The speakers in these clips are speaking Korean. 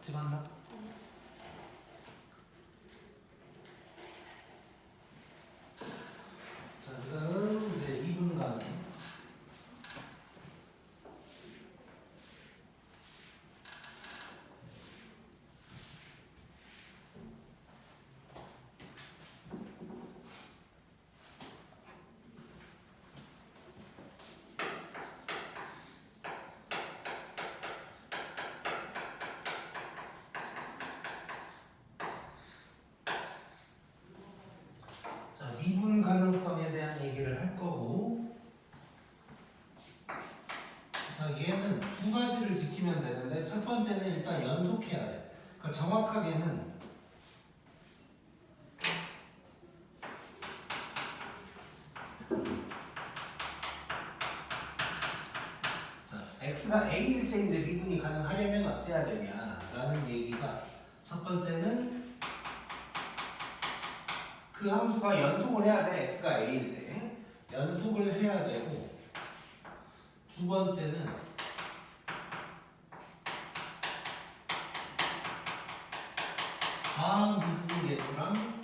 찍었나? 자, 그다음 이제 미분가능. 자, 미분 가능성에 대한 얘기를 할 거고, 자, 얘는 두 가지를 지키면 되는데 첫 번째는 일단 연속해야 돼. 그러니까 정확하게는 자, x가 a일 때 이제 미분이 가능하려면 어찌해야 되냐라는 얘기가 첫 번째는 그 함수가 연속을 해야 돼. x가 a일 때 연속을 해야 되고, 두 번째는 좌미분계수랑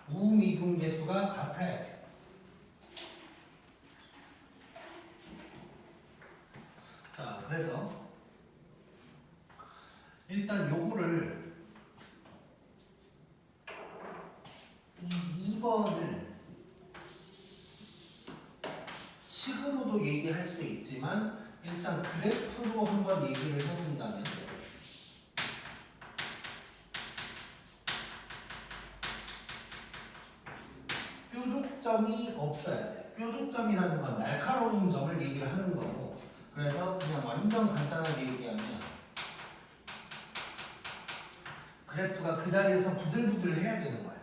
우미분계수가 같아야 돼. 자, 그래서 일단 요거를 이 2번을 식으로도 얘기할 수 있지만 일단 그래프로 한번 얘기를 해본다면 뾰족점이 없어야 돼. 뾰족점이라는 건 날카로운 점을 얘기를 하는 거고, 그래서 그냥 완전 간단하게 얘기하면 그래프가 그 자리에서 부들부들 해야 되는 거야.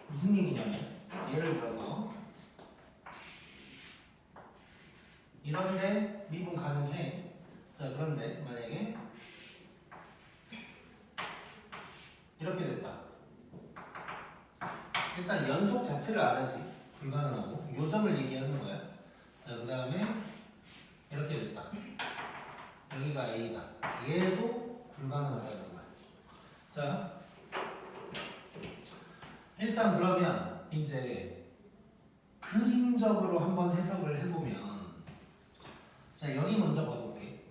무슨 얘기냐면 예를 들어서 이런데 미분 가능해. 자, 그런데 만약에 이렇게 됐다. 일단 연속 자체를 알아야지. 불가능하고 요 점을 얘기하는 거야. 자, 그 다음에 이렇게 됐다. 여기가 A다. 얘도 불가능하다는 거야. 자, 일단 그러면 이제 그림적으로 한번 해석을 해보면, 자, 여기 먼저 봐볼게.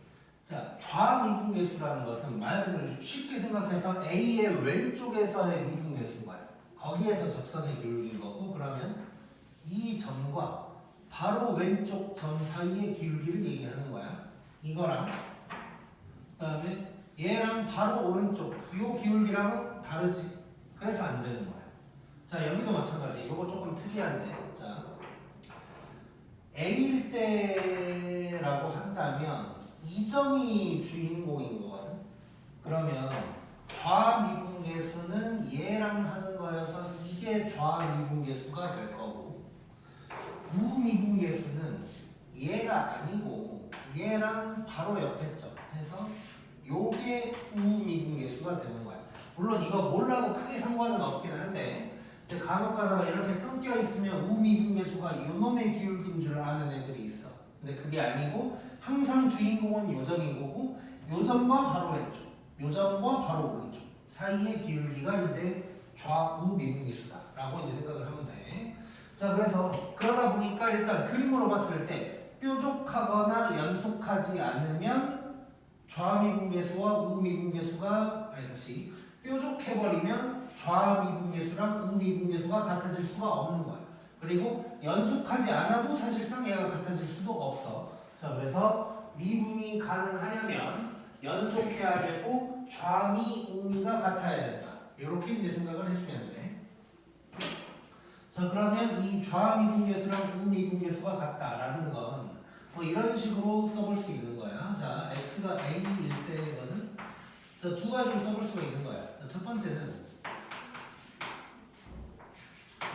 자, 좌미분계수라는 것은 말 그대로 쉽게 생각해서 A의 왼쪽에서의 미분계수인 거야. 거기에서 접선의 기울기인 거고, 그러면 이 점과 바로 왼쪽 점 사이의 기울기를 얘기하는 거야. 이거랑 그 다음에 얘랑 바로 오른쪽 이 기울기랑은 다르지. 그래서 안 되는 거야. 자, 여기도 마찬가지. 이거 조금 특이한데, 자, A일 때라고 한다면 이 점이 주인공인 거거든. 그러면 좌미분계수는 얘랑 하는 거여서 이게 좌미분계수가 될 거고, 우미분계수는 얘가 아니고 얘랑 바로 옆에 점 해서 요게 우미분계수가 되는 거야. 물론 이거 몰라도 크게 상관은 없긴 한데, 이제 간혹 가다가 이렇게 끊겨 있으면 우미분계수가 요놈의 기울기인 줄 아는 애들이 있어. 근데 그게 아니고 항상 주인공은 요 점인 거고, 요 점과 바로 왼쪽, 요 점과 바로 오른쪽 사이의 기울기가 이제 좌우미분계수다라고 이제 생각을 하면 돼. 자, 그래서 그러다 보니까 일단 그림으로 봤을 때 뾰족하거나 연속하지 않으면 좌미분계수와 우미분계수가 다시 뾰족해버리면 좌미분계수랑 우미분계수가 같아질 수가 없는 거야. 그리고 연속하지 않아도 사실상 얘가 같아질 수도 없어. 자, 그래서 미분이 가능하려면 연속해야 되고 좌미, 우미가 같아야 된다. 이렇게 이제 생각을 해주면 돼. 자, 그러면 이 좌미분계수랑 우미분계수가 같다라는 건 뭐 이런 식으로 써볼 수 있는 거야. 자, x가 a일 때는 자, 두 가지로 써볼 수가 있는 거야. 자, 첫 번째는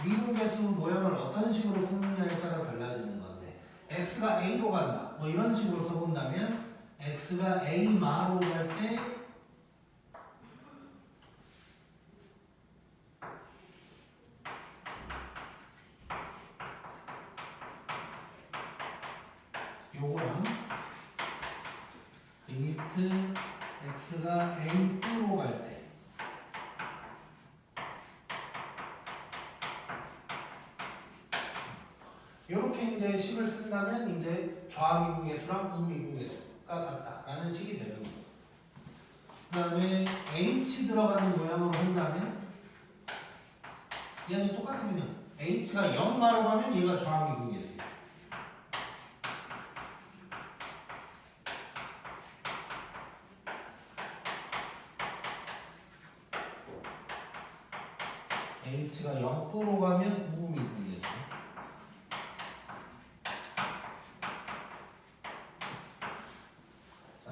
미분계수 모양을 어떤 식으로 쓰느냐에 따라 달라지는 건데, x가 a로 간다. 뭐 이런 식으로 써본다면 x가 a 마로 갈 때 요거랑 리미트 x가 a로 갈 때 이렇게 이제 식을 쓴다면 이제 좌미분계수랑 우미분계수가 같다라는 식이 되는 거예요. 그 다음에 h 들어가는 모양으로 한다면 얘는 똑같거든요. h가 0가로 가면 얘가 좌미분계수예요. h가 0도로 가면 우미분계수. 자,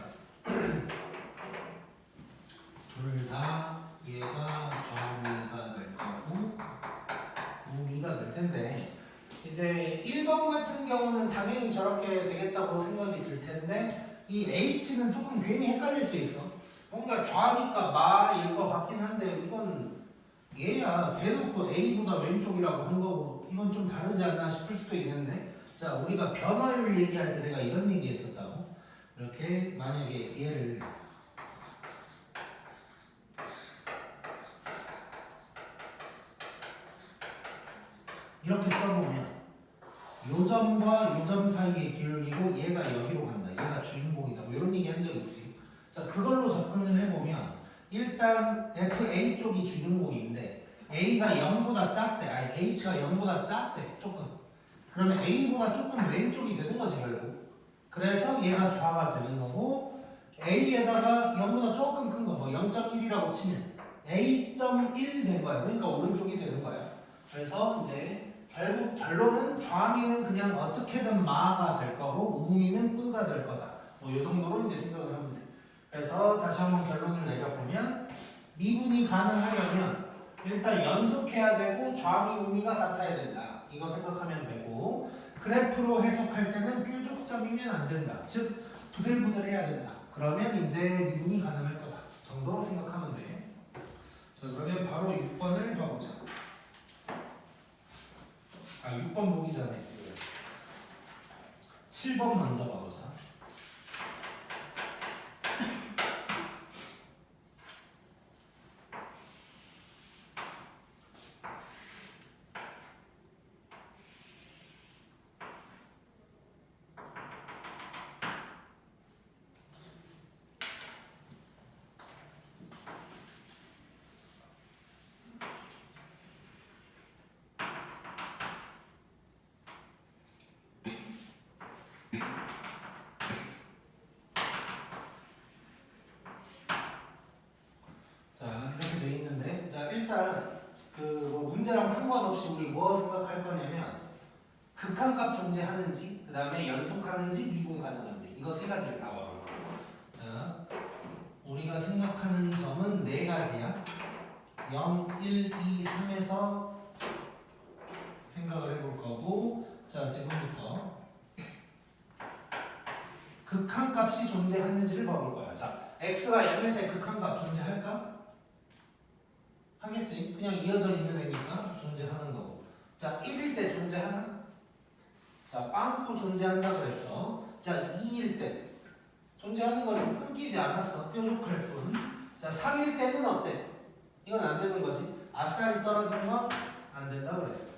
둘 다 얘가 좌우미가 될 거고 우미가 될 텐데 이제 1번 같은 경우는 당연히 저렇게 되겠다고 생각이 들 텐데 이 h는 조금 괜히 헷갈릴 수 있어. 뭔가 좌니까 마일 것 같긴 한데 이건 얘야 대놓고 a보다 왼쪽이라고 한 거고 이건 좀 다르지 않나 싶을 수도 있는데 자 우리가 변화를 얘기할 때 내가 이런 얘기 했었다고 이렇게 만약에 얘를 이렇게 써보면 요 점과 요 점 사이의 기울기고 얘가 여기로 간다 얘가 주인공이다 뭐 이런 얘기 한 적 있지. 자 그걸로 접근을 해보면 일단 FA 쪽이 주인공인데 A가 0보다 작대 아니 H가 0보다 작대 조금 그러면 A보다 조금 왼쪽이 되는 거지 결국. 그래서 얘가 좌가 되는 거고 A에다가 0보다 조금 큰 거 뭐 0.1이라고 치면 A.1 된 거야. 그러니까 오른쪽이 되는 거야. 그래서 이제 결국 결론은 좌미는 그냥 어떻게든 마가 될 거고 우미는 뿌가 될 거다. 뭐 이 정도로 이제 생각을 하면 돼. 그래서 다시 한번 결론을 내려보면 미분이 가능하려면 일단 연속해야 되고 좌미 우미가 같아야 된다. 이거 생각하면 되고 그래프로 해석할 때는 뾰족점이면 안 된다. 즉 부들부들해야 된다. 그러면 이제 미분이 가능할 거다. 정도로 생각하면 돼. 자 그러면 바로 6번을 봐보자. 6번 보기 전에 7번 먼저 봐보자. 이렇게 돼 있는데 자 일단 뭐 문제랑 상관없이 우리 뭐 생각할 거냐면 극한값 존재하는지 그 다음에 연속하는지 미분 가능한지 이거 세 가지를 다 봐볼 거예요. 자 우리가 생각하는 점은 네 가지야. 0, 1, 2, 3에서 생각을 해볼 거고 자 지금부터 극한값이 존재하는지를 봐볼 거야. 자 x가 0일 때 극한값 존재할까? 하겠지. 그냥 이어져 있는 애니까 존재하는 거고. 자 1일 때 존재하나? 자 빵꾸 존재한다 그랬어. 자 2일 때 존재하는 거지. 끊기지 않았어. 뾰족할 뿐. 자 3일 때는 어때? 이건 안 되는 거지. 아싸리 떨어진 건 안 된다 그랬어.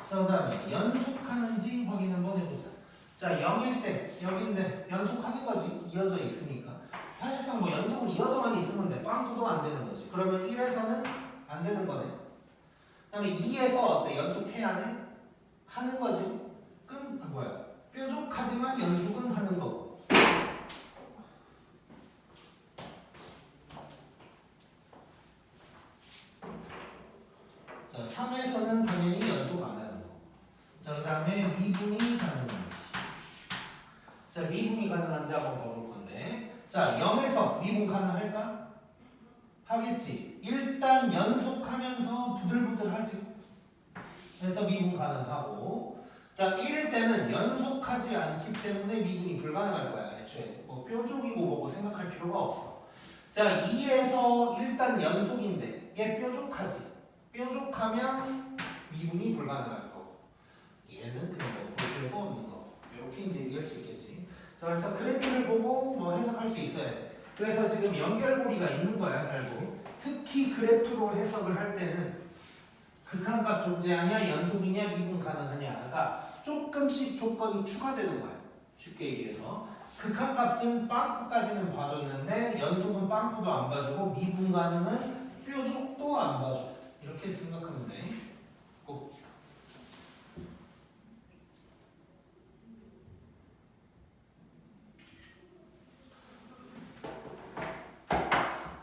자 그 다음에 연속하는지 확인 한번 해보자. 자 0일 때 여기인데 연속하는 거지. 이어져 있으니까. 사실상 뭐 연속은 이어져만 있으면 돼. 빵꾸도 안 되는 거지. 그러면 1에서는 안 되는 거네. 그 다음에 2에서 어때? 연속해야 돼? 하는 거지. 뾰족하지만 연속은 하는 거고. 자, 3에서는 당연히 연속 안 하는 거. 자, 그 다음에 미분이 가능한지. 자, 미분이 가능한지 한번 봐볼 건데. 자, 0에서 미분 가능할까? 하겠지. 일단 연속하면서 부들부들하지. 그래서 미분 가능하고. 자, 1일 때는 연속하지 않기 때문에 미분이 불가능할 거야. 애초에 뭐 뾰족이고 뭐고 생각할 필요가 없어. 자, 2에서 일단 연속인데 얘 뾰족하지. 뾰족하면 미분이 불가능할 거고. 얘는 그냥 볼 필요도 없는 거. 이렇게 이제 얘기할 수 있겠지. 자, 그래서 그래프를 보고 뭐 해석할 수 있어야 돼. 그래서 지금 연결고리가 있는 거야, 결국. 특히 그래프로 해석을 할 때는 극한값 존재하냐, 연속이냐, 미분 가능하냐가 조금씩 조건이 추가되는 거야. 쉽게 얘기해서. 극한값은 빵꾸까지는 봐줬는데 연속은 빵꾸도 안 봐주고 미분 가능은 뾰족도 안 봐줘. 이렇게 생각하면 돼. 꼭.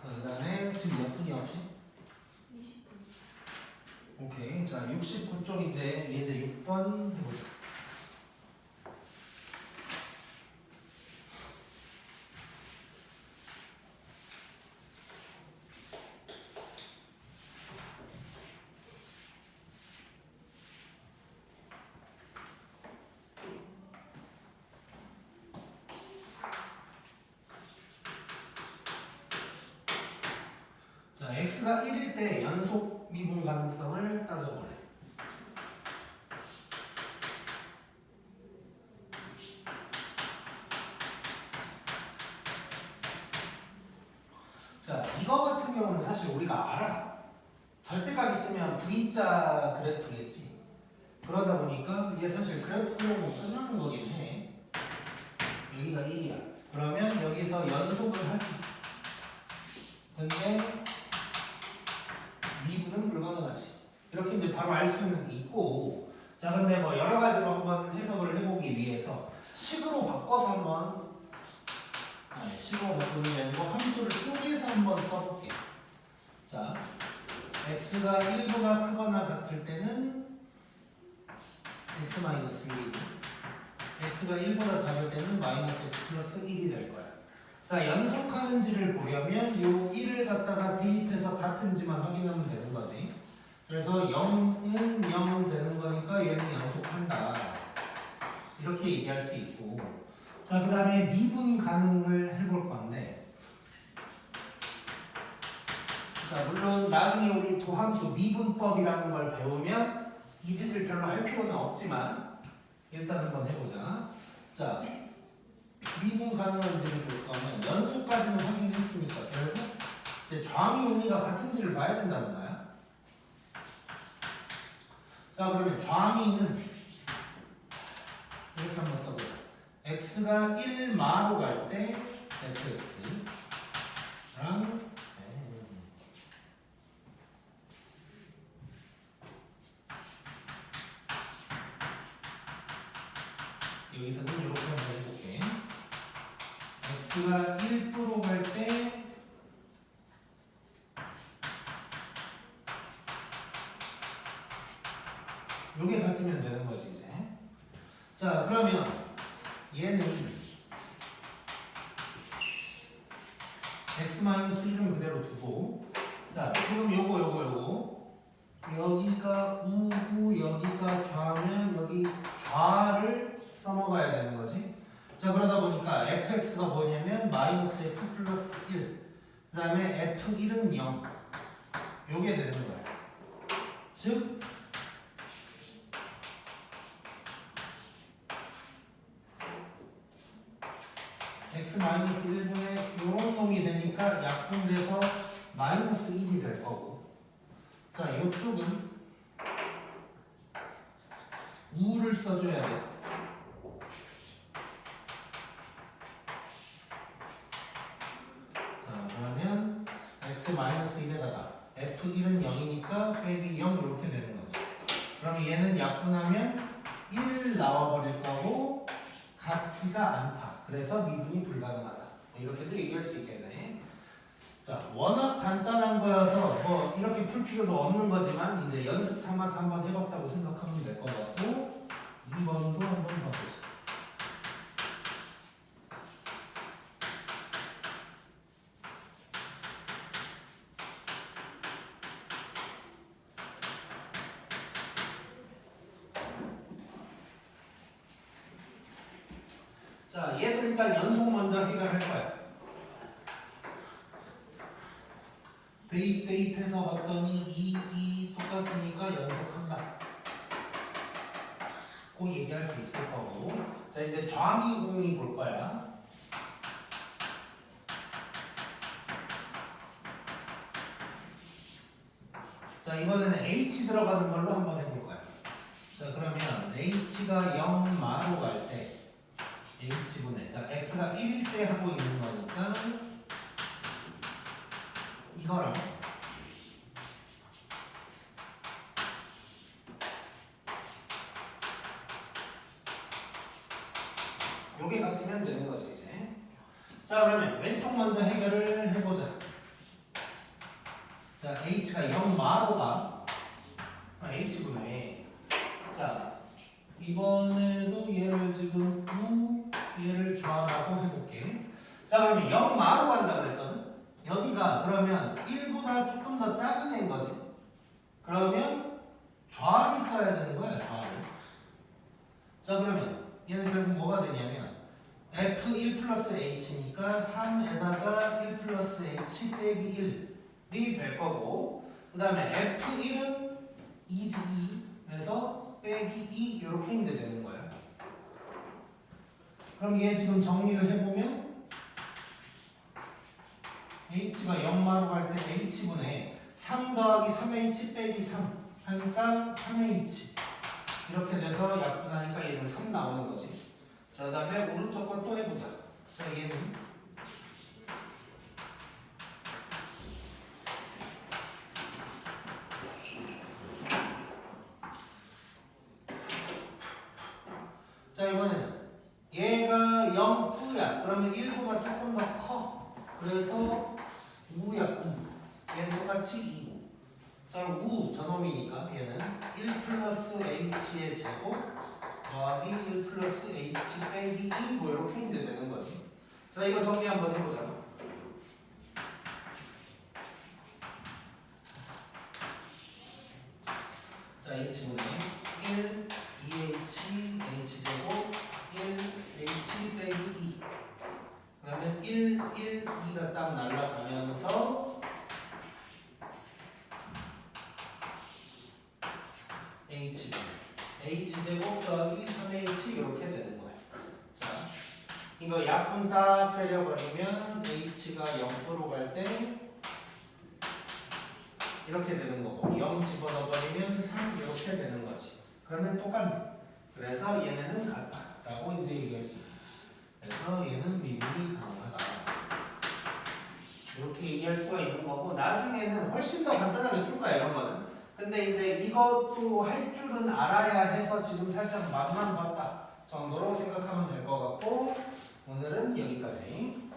그 다음에 지금 몇 분이야 혹시? 20분. 오케이. 자, 69쪽 이제 예제 6번 해보자. 자, x가 1일 때 연속 미분 가능성을 따져보래. 자, 이거 같은 경우는 사실 우리가 알아. 절대값 있으면 V자 그래프겠지. 그러다 보니까 이게 사실 그래프로 끝나는 거긴 해. 여기가 1이야. 그러면 여기서 연속을 하지. 근데 미분은 불가능하지. 이렇게 이제 바로 알 수는 있고. 자, 근데 뭐 여러 가지로 한번 해석을 해보기 위해서 식으로 바꿔서 한번 식으로 바꾸는 게 아니고 함수를 쪼개서 한번 써볼게. 자, x가 1보다 크거나 같을 때는 x-1이고 x가 1보다 작을 때는 마이너스 x 플러스 1이 될 거야. 자, 연속하는지를 보려면 요 1을 갖다가 대입해서 같은지만 확인하면 되는 거지. 그래서 0은 0 되는 거니까 얘는 연속한다. 이렇게 얘기할 수 있고. 자, 그 다음에 미분 가능을 해볼 건데. 자, 물론 나중에 우리 도함수 미분법이라는 걸 배우면 이 짓을 별로 할 필요는 없지만 일단 한번 해보자. 자, 미분 가능한지를 볼 거면 연속까지는 확인했으니까 결국 이제 좌미 우미가 같은지를 봐야 된다는 거야. 자, 그러면 좌미는 이렇게 한번 써보자. x가 1마로 갈 때 fx랑 여기서는 이렇게 한번 해볼게. x가 1%로 갈 때 요게 같으면 되는 거지 이제. 자, 그러면 얘는 x-1은 그대로 두고, 자, 지금 요거 여기가 우고 여기가 좌면 여기 좌를 써먹어야 되는 거지. 자, 그러다 보니까 fx가 뭐냐면 마이너스 x 플러스 1, 그 다음에 f1은 0, 요게 되는 거야. 즉 x-1분의 요런 놈이 되니까 약분돼서 마이너스 1이 될 거고. 자, 요쪽은 우를 써줘야 돼. 자, 그러면 x-1에다가 f1은 0이니까 빼기 0 이렇게 되는 거지. 그러면 얘는 약분하면 1 나와버릴 거고 같지가 않다. 그래서 미분이 불가능하다. 뭐 이렇게도 얘기할 수 있겠네. 자, 워낙 간단한 거여서 뭐 이렇게 풀 필요도 없는 거지만 이제 연습 삼아서 한번 해봤다고 생각하면 될 것 같고 2번도 한번 봐보자. 자, 얘는 일단 연속 먼저 해결할 거야. 대입해서 봤더니 2 똑같으니까 연속한다. 꼭 얘기할 수 있을 거고. 자, 이제 좌미 우미 볼 거야. 자, 이번에는 h 들어가는 걸로 한번 해볼 거야. 자, 그러면 h가 0 마로 갈 때 h분의, 자, x가 1일 때 하고 있는 거니까 이거랑 요게 같으면 되는 거지 이제. 자, 그러면 왼쪽 먼저 해결을 해보자. 자, h가 0 마로 가 h분의, 자, 이번에도 얘를 지금 얘를 좌라고 해볼게. 자, 그러면 0 마로 간다고 그랬거든. 여기가 그러면 1보다 조금 더 작은 애인 거지. 그러면 좌를 써야 되는 거야, 좌를. 자, 그러면 얘는 결국 뭐가 되냐면 f1 플러스 h니까 3에다가 1 플러스 h 빼기 1이 될 거고, 그 다음에 f1은 2지 2, 그래서 빼기 2 이렇게 이제 되는 거야. 그럼 얘 지금 정리를 해보면 h가 0마로 갈 때 h분의 3 더하기 3h 빼기 3 하니까 3h 이렇게 돼서 약분하니까 얘는 3 나오는 거지. 자, 그 다음에 오른쪽 건 또 해보자. 자, 얘는 자, 이번에는 얘가 0, 9야. 그러면 1보다 조금 더 커. 그래서 우야, 우. 얘는 똑같이 2고. 자, 그럼 우 저놈이니까 얘는 1 플러스 h의 제곱 더하기 1 플러스 h 빼기 2 뭐 이렇게 이제 되는 거지. 자, 이거 정리 한번 해보자. 자, h분의 1, 2h, h제곱 1, h 빼기 2. 그러면 1, 1, 2가 딱 날라가면서 h제곱 더하기 3h 이렇게 되는 거예요. 자, 이거 약분 딱 때려버리면 h가 0으로 갈 때 이렇게 되는 거고, 0 집어넣어버리면 3 이렇게 되는 거지. 그러면 똑같네. 그래서 얘네는 같다라고 이제 얘기할 수 있지. 그래서 얘는 미분이 가능하다. 이렇게 얘기할 수가 있는 거고, 나중에는 훨씬 더 간단하게 풀 거야, 이런 거는. 근데 이제 이것도 할 줄은 알아야 해서 지금 살짝 맛만 봤다 정도로 생각하면 될 것 같고, 오늘은 여기까지.